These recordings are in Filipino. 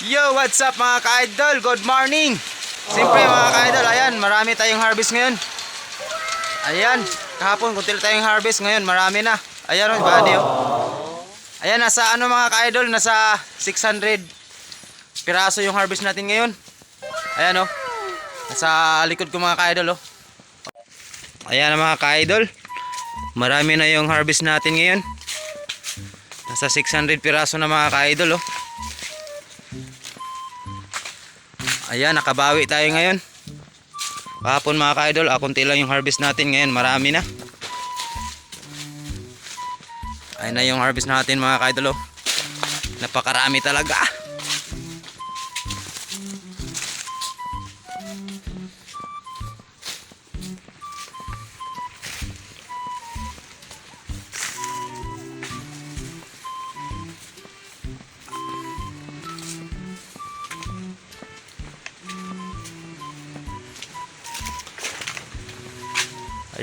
Yo, what's up mga ka-idol? Good morning! Siyempre mga ka-idol, ayan, marami tayong harvest ngayon. Ayan, kahapon kunti lang tayong harvest, ngayon marami na. Ayan o, body o. Ayan, nasa ano mga ka-idol, nasa 600 piraso yung harvest natin ngayon. Ayan o, nasa likod ko mga ka-idol o. Ayan mga ka-idol, marami na yung harvest natin ngayon. Nasa 600 piraso na mga ka-idol o. Ayan, nakabawi tayo ngayon. Kahapon mga ka-idol, kunti lang yung harvest natin. Ngayon marami na. Ayan na yung harvest natin mga ka-idol. Napakarami talaga.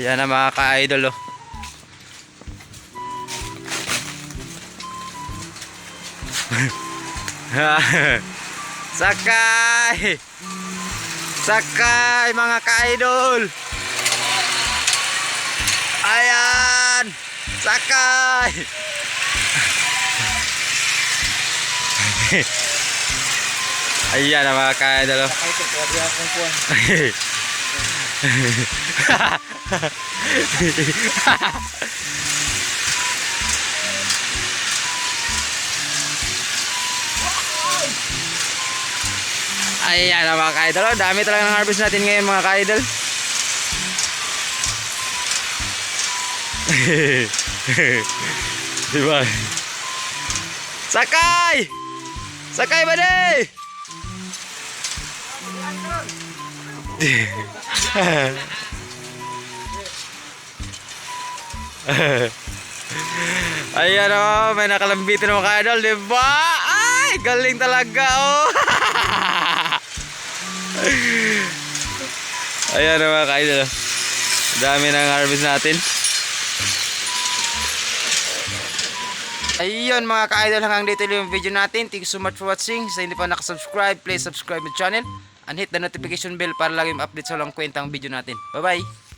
Ayan na mga ka-idol. Sakay! Sakay mga ka-idol! Ayan! Sakay! Ayan na mga ka-idol. Ayan na mga ka-idol. Dami talaga ng harvest natin ngayon mga ka-idol. Diba? Sakay! Sakay ba di? Ayan o, may nakalambitin mga ka-idol, diba? Ay, galing talaga oh. Ayan o mga ka-idol, dami ng harvest natin. Ayun mga ka-idol, hanggang dito yung video natin. Thank you so much for watching. Sa hindi pa nakasubscribe, please subscribe my channel and hit the notification bell para lagi ma-update sa walang kwentang video natin. Bye bye!